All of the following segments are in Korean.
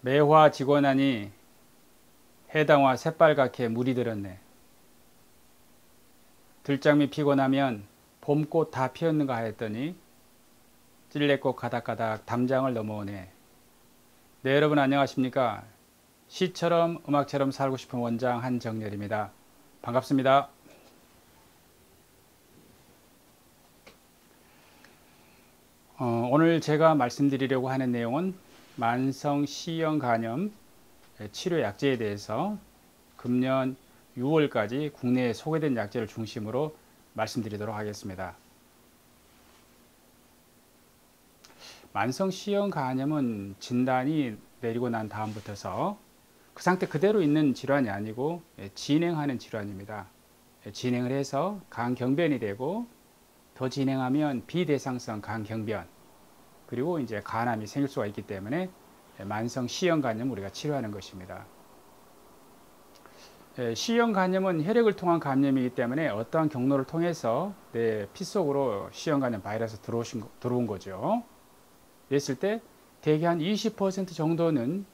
매화 지고 나니 해당화 새빨갛게 물이 들었네. 들장미 피고 나면 봄꽃 다 피었는가 하였더니 찔레꽃 가닥가닥 담장을 넘어오네. 네, 여러분 안녕하십니까? 시처럼 음악처럼 살고 싶은 원장 한정렬입니다. 반갑습니다. 오늘 제가 말씀드리려고 하는 내용은 만성 C형 간염 치료 약제에 대해서 금년 6월까지 국내에 소개된 약제를 중심으로 말씀드리도록 하겠습니다. 만성 C형 간염은 진단이 내리고 난 다음부터서 그 상태 그대로 있는 질환이 아니고 진행하는 질환입니다. 진행을 해서 간경변이 되고 더 진행하면 비대상성 간경변 그리고 이제 간암이 생길 수가 있기 때문에 만성 C형 간염을 우리가 치료하는 것입니다. C형 간염은 혈액을 통한 감염이기 때문에 어떠한 경로를 통해서 내 피 속으로 C형 간염 바이러스 들어온 거죠. 그랬을 때 대개 한 20% 정도는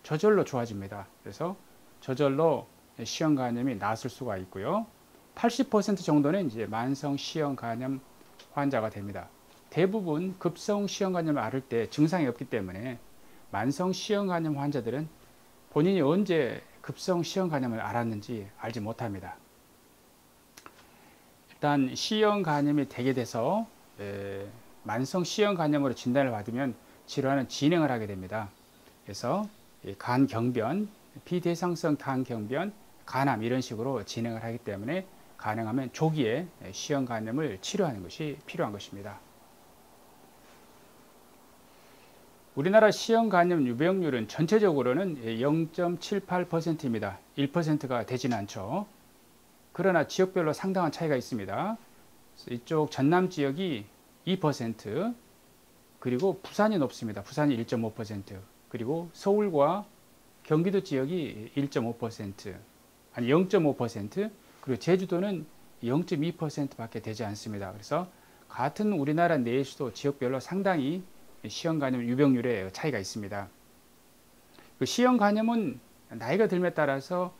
저절로 좋아집니다. 그래서 저절로 C형 간염이 나았을 수가 있고요. 80% 정도는 이제 만성 C형 간염 환자가 됩니다. 대부분 급성 C형 간염을 앓을 때 증상이 없기 때문에 만성 C형 간염 환자들은 본인이 언제 급성 C형 간염을 앓았는지 알지 못합니다. 일단 C형 간염이 되게 돼서 만성 C형 간염으로 진단을 받으면 질환은 진행을 하게 됩니다. 그래서 간경변, 비대상성 간경변, 간암 이런 식으로 진행을 하기 때문에 가능하면 조기에 C형 간염을 치료하는 것이 필요한 것입니다. 우리나라 C형 간염 유병률은 전체적으로는 0.78%입니다. 1%가 되지는 않죠. 그러나 지역별로 상당한 차이가 있습니다. 이쪽 전남 지역이 2%, 그리고 부산이 높습니다. 부산이 1.5%, 그리고 서울과 경기도 지역이 1.5%, 아니 0.5%, 그리고 제주도는 0.2%밖에 되지 않습니다. 그래서 같은 우리나라 내에서도 지역별로 상당히 C형 간염 유병률에 차이가 있습니다. 그 C형 간염은 나이가 들에 따라서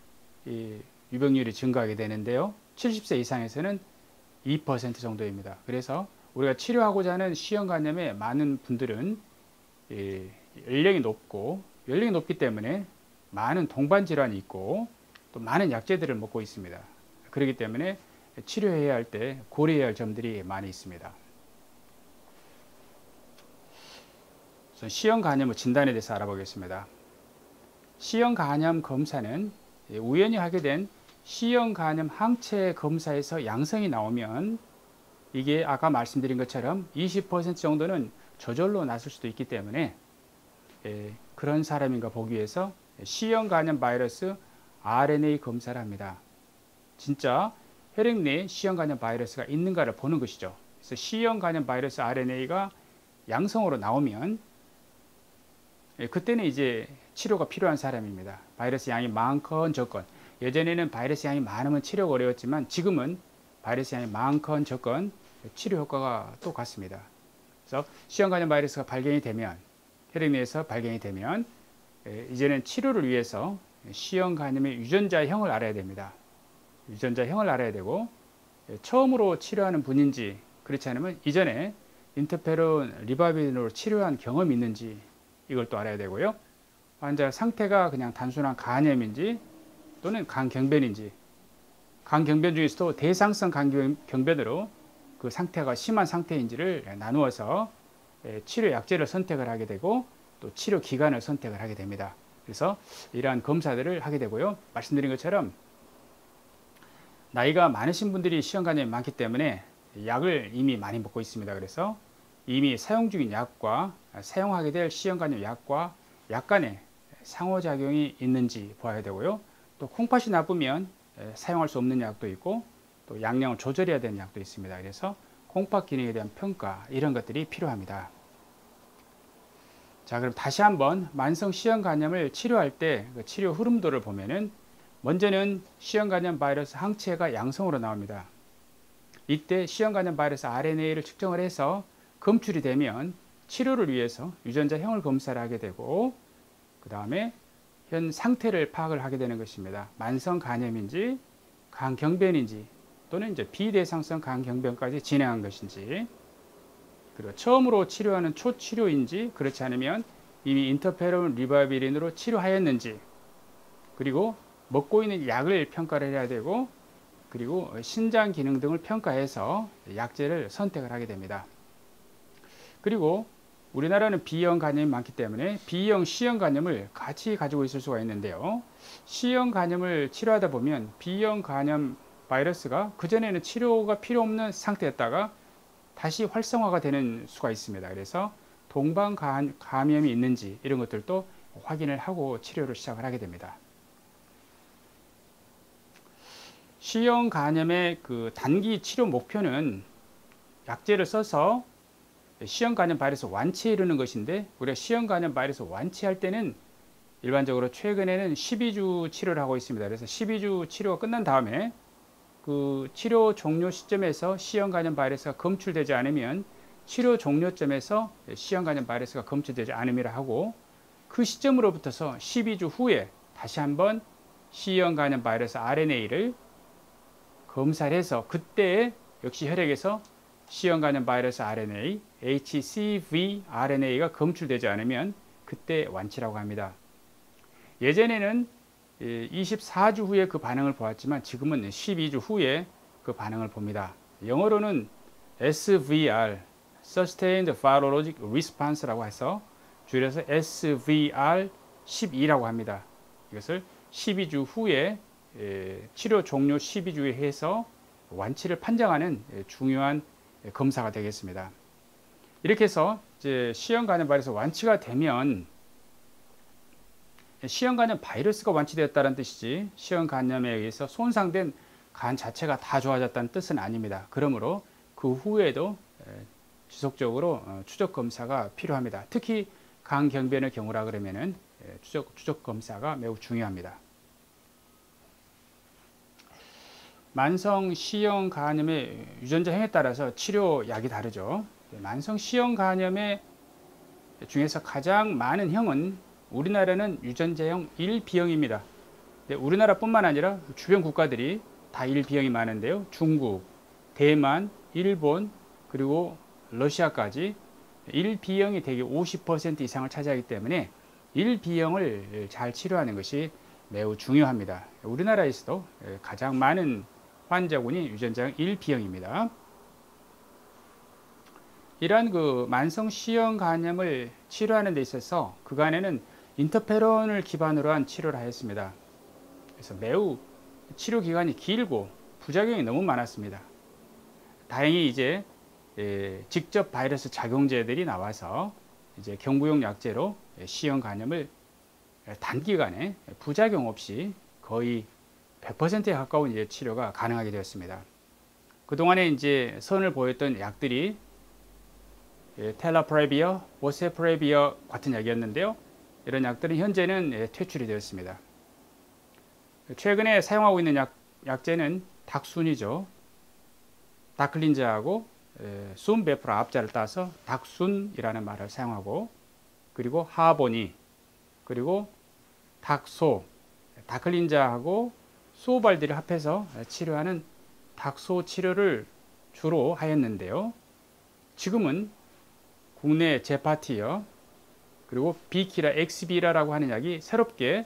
유병률이 증가하게 되는데요. 70세 이상에서는 2% 정도입니다. 그래서 우리가 치료하고자 하는 C형 간염의 많은 분들은 연령이 높기 때문에 많은 동반 질환이 있고 또 많은 약제들을 먹고 있습니다. 그렇기 때문에 치료해야 할 때 고려해야 할 점들이 많이 있습니다. C형 간염 진단에 대해서 알아보겠습니다. C형 간염 검사는 우연히 하게 된 C형 간염 항체 검사에서 양성이 나오면 이게 아까 말씀드린 것처럼 20% 정도는 저절로 났을 수도 있기 때문에 그런 사람인가 보기 위해서 C형 간염 바이러스 RNA 검사를 합니다. 진짜 혈액 내에 C형 간염 바이러스가 있는가를 보는 것이죠. 그래서 C형 간염 바이러스 RNA가 양성으로 나오면 그때는 이제 치료가 필요한 사람입니다. 바이러스 양이 많건 적건, 예전에는 바이러스 양이 많으면 치료가 어려웠지만 지금은 바이러스 양이 많건 적건 치료 효과가 똑같습니다. 그래서 C형 간염 바이러스가 발견이 되면, 혈액 내에서 발견이 되면 이제는 치료를 위해서 C형 간염의 유전자형을 알아야 됩니다. 유전자형을 알아야 되고, 처음으로 치료하는 분인지 그렇지 않으면 이전에 인터페론 리바비린으로 치료한 경험이 있는지 이걸 또 알아야 되고요. 환자 상태가 그냥 단순한 간염인지 또는 간경변인지, 간경변 중에서도 대상성 간경변으로 그 상태가 심한 상태인지를 나누어서 치료 약제를 선택을 하게 되고 또 치료 기간을 선택을 하게 됩니다. 그래서 이러한 검사들을 하게 되고요. 말씀드린 것처럼 나이가 많으신 분들이 C형 간염이 많기 때문에 약을 이미 많이 먹고 있습니다. 그래서 이미 사용 중인 약과 사용하게 될 C형 간염 약과 약 간에 상호작용이 있는지 봐야 되고요. 또 콩팥이 나쁘면 사용할 수 없는 약도 있고 또 양량을 조절해야 되는 약도 있습니다. 그래서 콩팥 기능에 대한 평가 이런 것들이 필요합니다. 자, 그럼 다시 한번 만성 C형 간염을 치료할 때 그 치료 흐름도를 보면은 먼저는 C형 간염 바이러스 항체가 양성으로 나옵니다. 이때 C형 간염 바이러스 RNA를 측정을 해서 검출이 되면 치료를 위해서 유전자형을 검사를 하게 되고 그 다음에 현 상태를 파악을 하게 되는 것입니다. 만성 간염인지 간경변인지 또는 이제 비대상성 간경변까지 진행한 것인지, 그리고 처음으로 치료하는 초치료인지 그렇지 않으면 이미 인터페론 리바비린으로 치료하였는지, 그리고 먹고 있는 약을 평가를 해야 되고, 그리고 신장 기능 등을 평가해서 약제를 선택을 하게 됩니다. 그리고 우리나라는 B형 간염이 많기 때문에 B형, C형 간염을 같이 가지고 있을 수가 있는데요. C형 간염을 치료하다 보면 B형 간염 바이러스가 그전에는 치료가 필요 없는 상태였다가 다시 활성화가 되는 수가 있습니다. 그래서 동반 감염이 있는지 이런 것들도 확인을 하고 치료를 시작을 하게 됩니다. C형 간염의 그 단기 치료 목표는 약제를 써서 C형 간염 바이러스 완치에 이르는 것인데, 우리가 C형 간염 바이러스 완치할 때는 일반적으로 최근에는 12주 치료를 하고 있습니다. 그래서 12주 치료가 끝난 다음에 그 치료 종료 시점에서 C형 간염 바이러스가 검출되지 않으면 치료 종료점에서 C형 간염 바이러스가 검출되지 않음이라 하고, 그 시점으로부터서 12주 후에 다시 한번 C형 간염 바이러스 RNA를 검사를 해서 그때 역시 혈액에서 C형 간염 바이러스 RNA, HCV RNA가 검출되지 않으면 그때 완치라고 합니다. 예전에는 24주 후에 그 반응을 보았지만 지금은 12주 후에 그 반응을 봅니다. 영어로는 SVR, Sustained Virologic Response라고 해서 줄여서 SVR12라고 합니다. 이것을 12주 후에 치료 종료 12주에 해서 완치를 판정하는 중요한 검사가 되겠습니다. 이렇게 해서 이제 C형 간염 바이러스 완치가 되면, C형 간염 바이러스가 완치되었다는 뜻이지 C형 간염에 의해서 손상된 간 자체가 다 좋아졌다는 뜻은 아닙니다. 그러므로 그 후에도 지속적으로 추적 검사가 필요합니다. 특히 간경변의 경우라 그러면은 추적 검사가 매우 중요합니다. 만성 C형 간염의 유전자형에 따라서 치료약이 다르죠. 만성 C형 간염의 중에서 가장 많은 형은 우리나라는 유전자형 1B형입니다. 우리나라뿐만 아니라 주변 국가들이 다 1B형이 많은데요. 중국, 대만, 일본, 그리고 러시아까지 1B형이 대개 50% 이상을 차지하기 때문에 1B형을 잘 치료하는 것이 매우 중요합니다. 우리나라에서도 가장 많은 환자군이 유전자형 1B형입니다. 이러한 그 만성 C형 간염을 치료하는 데 있어서 그간에는 인터페론을 기반으로 한 치료를 하였습니다. 그래서 매우 치료 기간이 길고 부작용이 너무 많았습니다. 다행히 이제 직접 바이러스 작용제들이 나와서 이제 경구용 약제로 C형 간염을 단기간에 부작용 없이 거의 100%에 가까운 이제 치료가 가능하게 되었습니다. 그동안에 이제 선을 보였던 약들이 텔라프레비어, 보세프레비어 같은 약이었는데요. 이런 약들은 현재는 퇴출이 되었습니다. 최근에 사용하고 있는 약제는 닥순이죠. 다클린자하고 순베프라 앞자를 따서 닥순이라는 말을 사용하고, 그리고 하보니, 그리고 닥소, 다클린자하고 수호발디를 합해서 치료하는 닥소 치료를 주로 하였는데요. 지금은 국내 제파티어, 그리고 비키라, 엑스비라라고 하는 약이 새롭게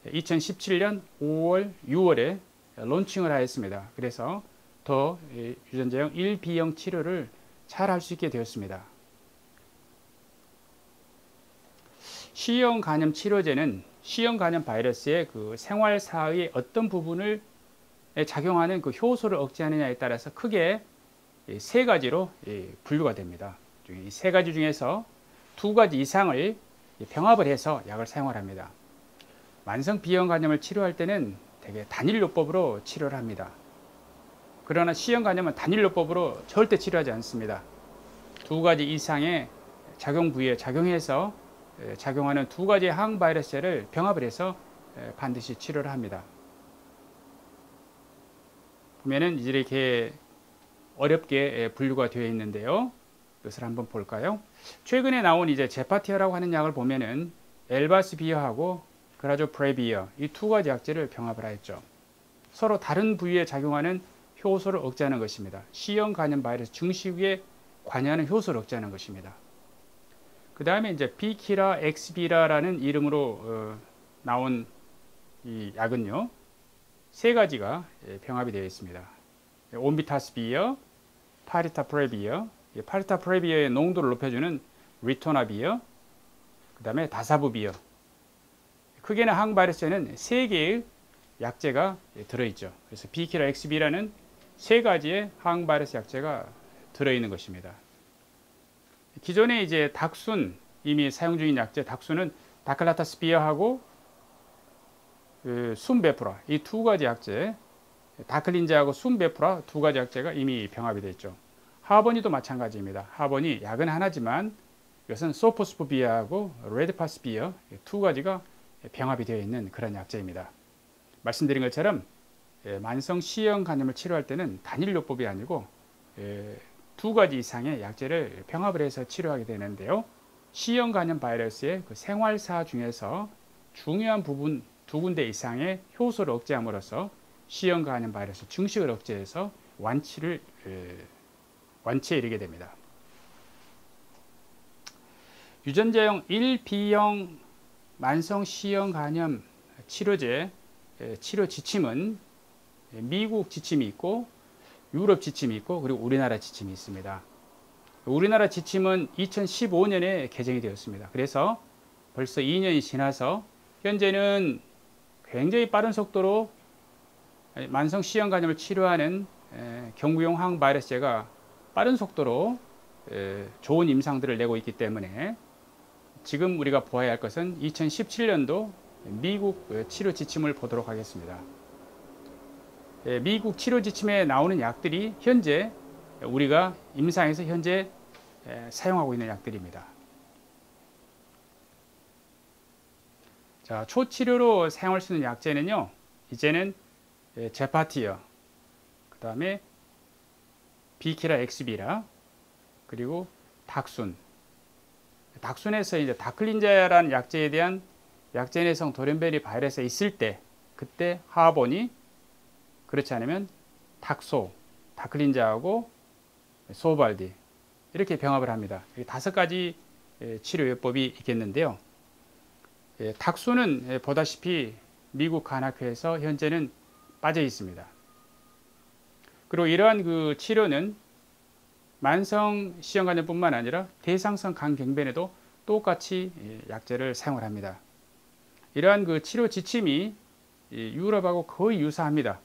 2017년 5월, 6월에 론칭을 하였습니다. 그래서 더 유전자형 1B형 치료를 잘 할 수 있게 되었습니다. C형 간염 치료제는 C형 간염 바이러스의 그 생활사의 어떤 부분을 작용하는 그 효소를 억제하느냐에 따라서 크게 세 가지로 분류가 됩니다. 이 세 가지 중에서 두 가지 이상을 병합을 해서 약을 사용을 합니다. 만성 B형 간염을 치료할 때는 대개 단일요법으로 치료를 합니다. 그러나 C형 간염은 단일요법으로 절대 치료하지 않습니다. 두 가지 이상의 작용 부위에 작용해서 작용하는 두 가지의 항바이러스를 병합을 해서 반드시 치료를 합니다. 보면은 이렇게 어렵게 분류가 되어 있는데요. 이것을 한번 볼까요? 최근에 나온 이제 제파티어라고 하는 약을 보면은 엘바스비어하고 그라조프레비어 이 두 가지 약제를 병합을 하였죠. 서로 다른 부위에 작용하는 효소를 억제하는 것입니다. C형 간염 바이러스 증식에 관여하는 효소를 억제하는 것입니다. 그 다음에 이제 비키라 엑스비라라는 이름으로 나온 이 약은요, 세 가지가 병합이 되어 있습니다. 온비타스비어, 파리타프레비어, 파리타프레비어의 농도를 높여주는 리토나비어, 그 다음에 다사부비어. 크게는 항바이러스에는 세 개의 약제가 들어있죠. 그래서 비키라 엑스비라는 세 가지의 항바이러스 약제가 들어있는 것입니다. 기존에 이제 닥순, 이미 사용 중인 약제 닥순은 다클라타스비어하고 순베프라 이 두 가지 약제, 다클린자하고 순베프라 두 가지 약제가 이미 병합이 됐죠. 하버니도 마찬가지입니다. 하버니 약은 하나지만 이것은 소포스포비아하고 레드파스비어 두 가지가 병합이 되어 있는 그런 약제입니다. 말씀드린 것처럼 만성 C형 간염을 치료할 때는 단일 요법이 아니고 두 가지 이상의 약제를 병합을 해서 치료하게 되는데요. C형 간염 바이러스의 그 생활사 중에서 중요한 부분 두 군데 이상의 효소를 억제함으로써 C형 간염 바이러스 증식을 억제해서 완치에 이르게 됩니다. 유전자형 1B형 만성 C형 간염 치료제 치료 지침은 미국 지침이 있고 유럽 지침이 있고 그리고 우리나라 지침이 있습니다. 우리나라 지침은 2015년에 개정이 되었습니다. 그래서 벌써 2년이 지나서 현재는 굉장히 빠른 속도로 만성 C형 간염을 치료하는 경구용 항바이러스제가 빠른 속도로 좋은 임상들을 내고 있기 때문에 지금 우리가 보아야 할 것은 2017년도 미국 치료 지침을 보도록 하겠습니다. 미국 치료 지침에 나오는 약들이 현재 우리가 임상에서 현재 사용하고 있는 약들입니다. 자, 초치료로 사용할 수 있는 약제는요, 이제는 제파티어, 그 다음에 비키라 엑스비라, 그리고 닥순. 닥순에서 이제 다클린자라는 약제에 대한 약제 내성 돌연변이 바이러스가 있을 때, 그때 하버니, 그렇지 않으면 닥소, 다클린자하고 소발디 이렇게 병합을 합니다. 다섯 가지 치료요법이 있겠는데요. 닥소는 보다시피 미국 간학회에서 현재는 빠져 있습니다. 그리고 이러한 그 치료는 만성 C형 간염뿐만 아니라 대상성 간경변에도 똑같이 약제를 사용을 합니다. 이러한 그 치료 지침이 유럽하고 거의 유사합니다.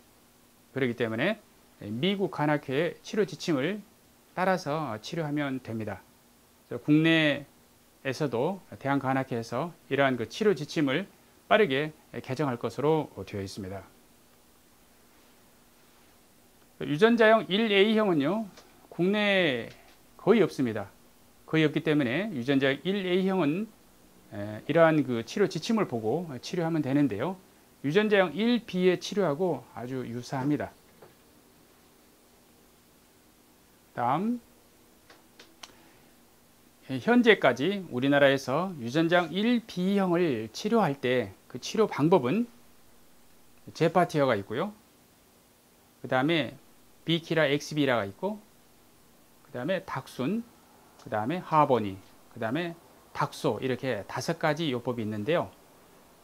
그렇기 때문에 미국 간학회의 치료 지침을 따라서 치료하면 됩니다. 국내에서도 대한간학회에서 이러한 그 치료 지침을 빠르게 개정할 것으로 되어 있습니다. 유전자형 1A형은요, 국내에 거의 없습니다. 거의 없기 때문에 유전자형 1A형은 이러한 그 치료 지침을 보고 치료하면 되는데요. 유전자형 1B의 치료하고 아주 유사합니다. 다음, 현재까지 우리나라에서 유전자형 1B형을 치료할 때 그 치료 방법은 제파티어가 있고요. 그 다음에 비키라 엑스비라가 있고, 그 다음에 닥순, 그 다음에 하버니, 그 다음에 닥소 이렇게 다섯 가지 요법이 있는데요.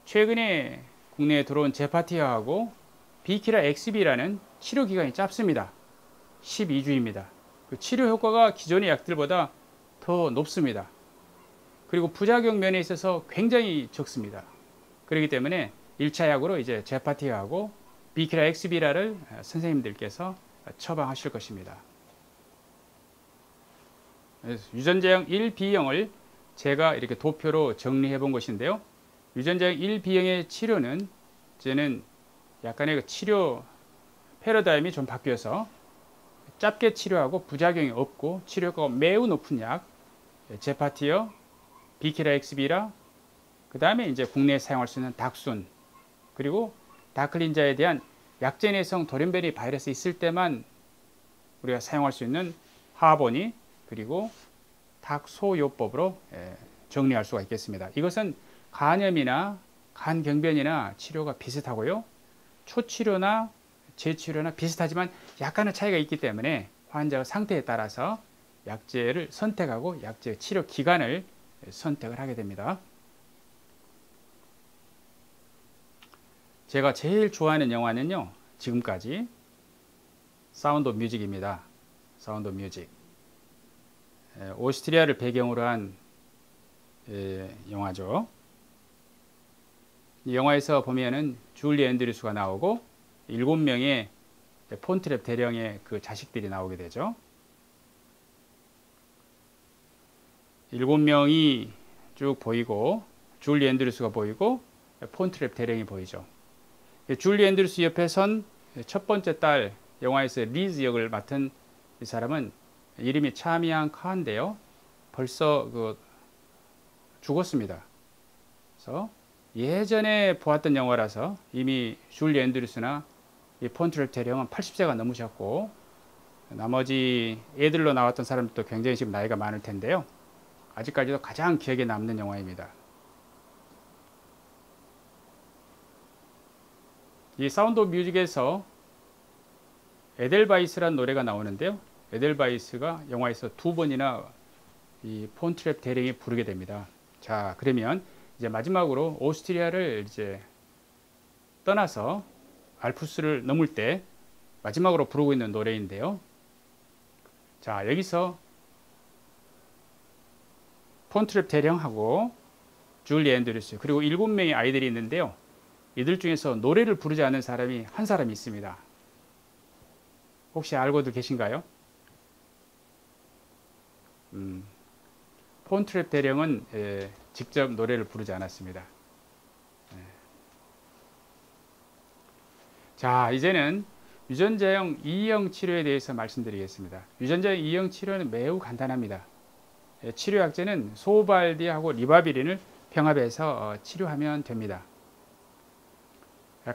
최근에 국내에 들어온 제파티어하고 비키라 엑스비라는 치료 기간이 짧습니다. 12주입니다. 그 치료 효과가 기존의 약들보다 더 높습니다. 그리고 부작용 면에 있어서 굉장히 적습니다. 그렇기 때문에 1차 약으로 이제 제파티어하고 비키라 엑스비라를 선생님들께서 처방하실 것입니다. 유전자형 1B형을 제가 이렇게 도표로 정리해 본 것인데요. 유전자형 1B형의 치료는 이제는 약간의 그 치료 패러다임이 좀 바뀌어서 짧게 치료하고 부작용이 없고 치료 효과가 매우 높은 약 제파티어, 비키라 엑스비라, 그 다음에 이제 국내에 사용할 수 있는 닥순, 그리고 다클린자에 대한 약제 내성 돌연변이 바이러스 있을 때만 우리가 사용할 수 있는 하버니, 그리고 닥소요법으로 정리할 수가 있겠습니다. 이것은 간염이나 간경변이나 치료가 비슷하고요. 초치료나 재치료나 비슷하지만 약간의 차이가 있기 때문에 환자의 상태에 따라서 약제를 선택하고 약제 치료 기간을 선택을 하게 됩니다. 제가 제일 좋아하는 영화는요, 지금까지 사운드 오브 뮤직입니다. 사운드 오브 뮤직. 오스트리아를 배경으로 한 영화죠. 이 영화에서 보면은 줄리 앤드류스가 나오고 7명의 폰트랩 대령의 그 자식들이 나오게 되죠. 7명이 쭉 보이고 줄리 앤드류스가 보이고 폰트랩 대령이 보이죠. 줄리 앤드류스 옆에 선 첫 번째 딸, 영화에서 리즈 역을 맡은 이 사람은 이름이 차미앙 카인데요. 벌써 죽었습니다. 그래서 예전에 보았던 영화라서 이미 줄리 앤드류스나 이 폰트랩 대령은 80세가 넘으셨고, 나머지 애들로 나왔던 사람들도 굉장히 지금 나이가 많을 텐데요. 아직까지도 가장 기억에 남는 영화입니다. 이 사운드 오브 뮤직에서 에델바이스라는 노래가 나오는데요. 에델바이스가 영화에서 2번이나 이 폰트랩 대령이 부르게 됩니다. 자, 그러면 이제 마지막으로 오스트리아를 이제 떠나서 알프스를 넘을 때 마지막으로 부르고 있는 노래인데요. 자, 여기서 폰트랩 대령하고 줄리 앤드류스 그리고 7명의 아이들이 있는데요. 이들 중에서 노래를 부르지 않은 사람이 한 사람이 있습니다. 혹시 알고도 계신가요? 폰트랩 대령은 직접 노래를 부르지 않았습니다. 자, 이제는 유전자형 2형 치료에 대해서 말씀드리겠습니다. 유전자형 2형 치료는 매우 간단합니다. 치료 약제는 소발디하고 리바비린을 병합해서 치료하면 됩니다.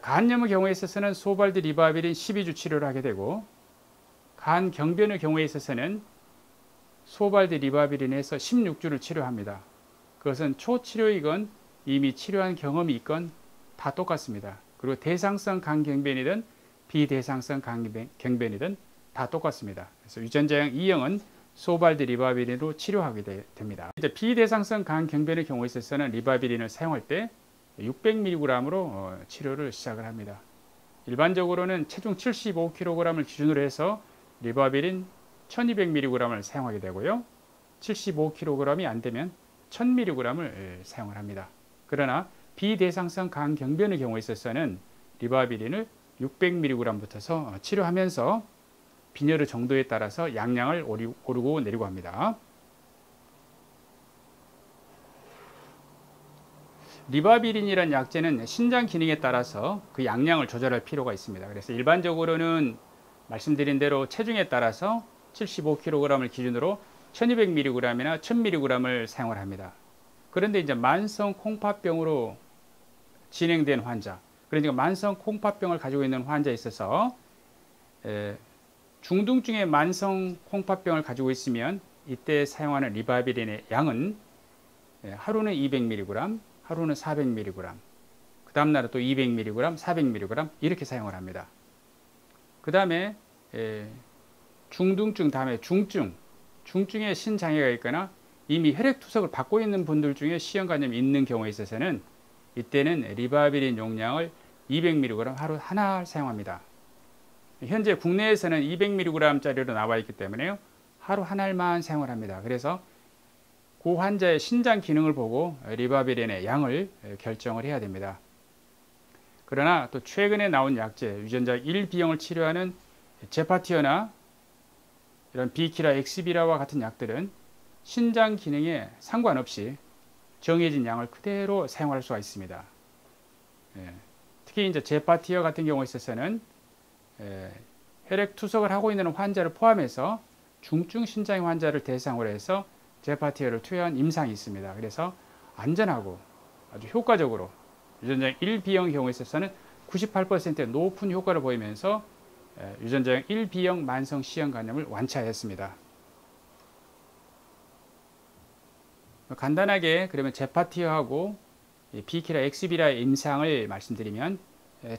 간염의 경우에 있어서는 소발디 리바비린 12주 치료를 하게 되고, 간경변의 경우에 있어서는 소발디 리바비린에서 16주를 치료합니다. 그것은 초치료이건 이미 치료한 경험이 있건 다 똑같습니다. 그리고 대상성 간경변이든 비대상성 간경변이든 다 똑같습니다. 그래서 유전자형 2형은 소발디 리바비린으로 치료하게 됩니다. 이제 비대상성 간경변의 경우에 있어서는 리바비린을 사용할 때 600mg으로 치료를 시작을 합니다. 일반적으로는 체중 75kg을 기준으로 해서 리바비린 1200mg을 사용하게 되고요. 75kg이 안 되면 1000mg을 사용을 합니다. 그러나 비대상성 간경변의 경우에 있어서는 리바비린을 600mg부터 치료하면서 빈혈의 정도에 따라서 양량을 오르고 내리고 합니다. 리바비린이라는 약제는 신장 기능에 따라서 그 양량을 조절할 필요가 있습니다. 그래서 일반적으로는 말씀드린 대로 체중에 따라서 75kg을 기준으로 1200mg이나 1000mg을 사용을 합니다. 그런데 이제 만성 콩팥병으로 진행된 환자, 그러니까 만성 콩팥병을 가지고 있는 환자에 있어서 중등증의 만성 콩팥병을 가지고 있으면 이때 사용하는 리바비린의 양은 하루는 200mg, 하루는 400mg, 그 다음 날은 또 200mg, 400mg 이렇게 사용을 합니다. 그 다음에 중등증 다음에 중증에 신장애가 있거나 이미 혈액투석을 받고 있는 분들 중에 시형간염이 있는 경우에 있어서는 이때는 리바비린 용량을 200mg 하루 하나 사용합니다. 현재 국내에서는 200mg짜리로 나와 있기 때문에요. 하루 한 알만 사용을 합니다. 그래서 그 환자의 신장 기능을 보고 리바비린의 양을 결정을 해야 됩니다. 그러나 또 최근에 나온 약제, 유전자 1B형을 치료하는 제파티어나 이런 비키라, 엑시비라와 같은 약들은 신장 기능에 상관없이 정해진 양을 그대로 사용할 수가 있습니다. 특히 이제 제파티어 같은 경우에 있어서는 혈액 투석을 하고 있는 환자를 포함해서 중증 신장 환자를 대상으로 해서 제파티어를 투여한 임상이 있습니다. 그래서 안전하고 아주 효과적으로 유전자형 1B형 경우에 있어서는 98%의 높은 효과를 보이면서 유전자형 1B형 만성 C형 간염을 완치하였습니다. 간단하게 그러면 제파티어하고 비키라 엑스비라의 임상을 말씀드리면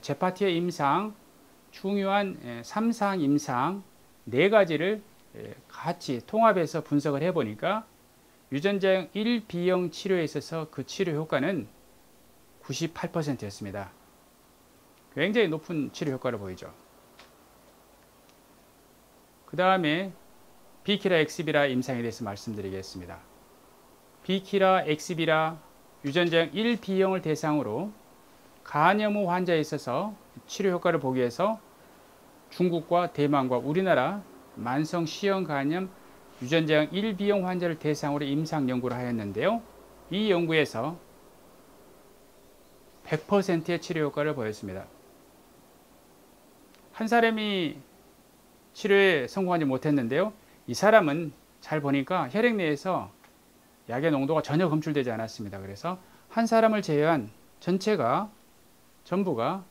제파티의 임상, 중요한 3상 임상 4가지를 같이 통합해서 분석을 해보니까 유전자형 1B형 치료에 있어서 그 치료 효과는 98%였습니다. 굉장히 높은 치료 효과를 보이죠. 그 다음에 비키라 엑스비라 임상에 대해서 말씀드리겠습니다. 비키라 엑스비라 유전자형 1B형을 대상으로 간염 후 환자에 있어서 치료 효과를 보기 위해서 중국과 대만과 우리나라 만성 C형 간염 유전자형 1B형 환자를 대상으로 임상 연구를 하였는데요. 이 연구에서 100%의 치료 효과를 보였습니다. 한 사람이 치료에 성공하지 못했는데요. 이 사람은 잘 보니까 혈액 내에서 약의 농도가 전혀 검출되지 않았습니다. 그래서 한 사람을 제외한 전부가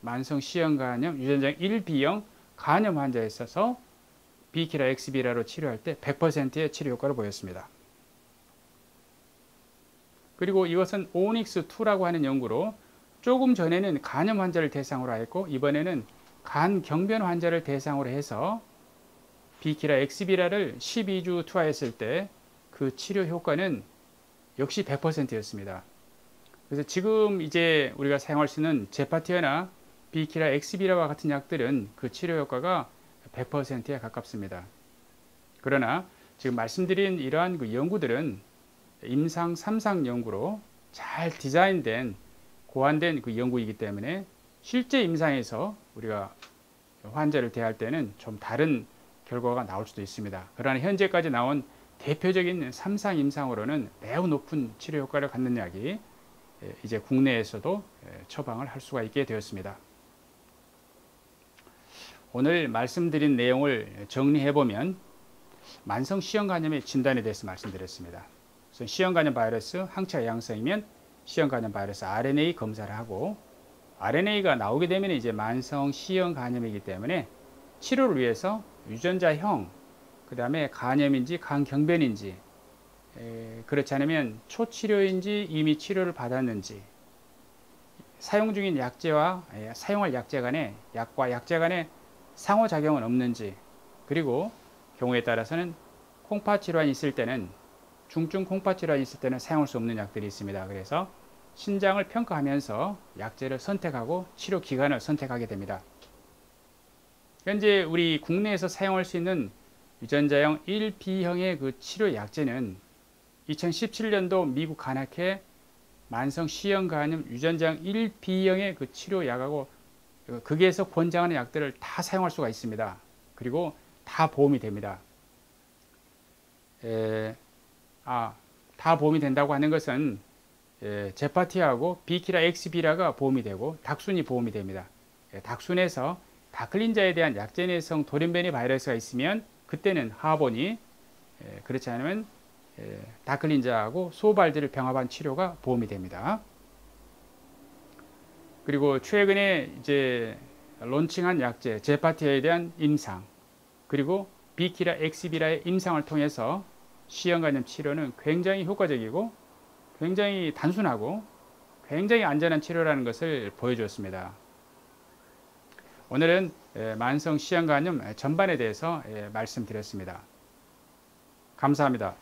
만성 C형 간염 유전자형 1B형 간염 환자에 있어서 비키라 엑스비라로 치료할 때 100%의 치료 효과를 보였습니다. 그리고 이것은 오닉스2라고 하는 연구로 조금 전에는 간염 환자를 대상으로 하였고 이번에는 간 경변 환자를 대상으로 해서 비키라 엑스비라를 12주 투하했을 때 그 치료 효과는 역시 100%였습니다. 그래서 지금 이제 우리가 사용할 수 있는 제파티어나 비키라 엑스비라와 같은 약들은 그 치료 효과가 100%에 가깝습니다. 그러나 지금 말씀드린 이러한 그 연구들은 임상 3상 연구로 잘 디자인된 고안된 그 연구이기 때문에 실제 임상에서 우리가 환자를 대할 때는 좀 다른 결과가 나올 수도 있습니다. 그러나 현재까지 나온 대표적인 3상 임상으로는 매우 높은 치료 효과를 갖는 약이 이제 국내에서도 처방을 할 수가 있게 되었습니다. 오늘 말씀드린 내용을 정리해 보면 만성 C형 간염의 진단에 대해서 말씀드렸습니다. 우선 C형 간염 바이러스 항체가 양성이면 C형 간염 바이러스 RNA 검사를 하고 RNA가 나오게 되면 이제 만성 C형 간염이기 때문에 치료를 위해서 유전자형 그 다음에 간염인지 간경변인지 그렇지 않으면 초치료인지 이미 치료를 받았는지 사용 중인 약제와 사용할 약제 간에 약과 약제 간에 상호작용은 없는지 그리고 경우에 따라서는 콩팥 질환이 있을 때는 중증 콩팥 질환이 있을 때는 사용할 수 없는 약들이 있습니다. 그래서 신장을 평가하면서 약제를 선택하고 치료 기간을 선택하게 됩니다. 현재 우리 국내에서 사용할 수 있는 유전자형 1B형의 그 치료 약제는 2017년도 미국 간학회 만성 C형 간염 유전자형 1B형의 그 치료 약하고 거기에서 권장하는 약들을 다 사용할 수가 있습니다. 그리고 다 보험이 됩니다. 다 보험이 된다고 하는 것은 제파티하고 비키라 엑스비라가 보험이 되고 닥순이 보험이 됩니다. 닥순에서 다클린자에 대한 약제 내성 돌연변이 바이러스가 있으면 그때는 하본이 그렇지 않으면 다클린자하고 소발디를 병합한 치료가 보험이 됩니다. 그리고 최근에 이제 론칭한 약제 제파티아에 대한 임상 그리고 비키라 엑스비라의 임상을 통해서 C형 간염 치료는 굉장히 효과적이고 굉장히 단순하고 굉장히 안전한 치료라는 것을 보여주었습니다. 오늘은 만성 C형 간염 전반에 대해서 말씀드렸습니다. 감사합니다.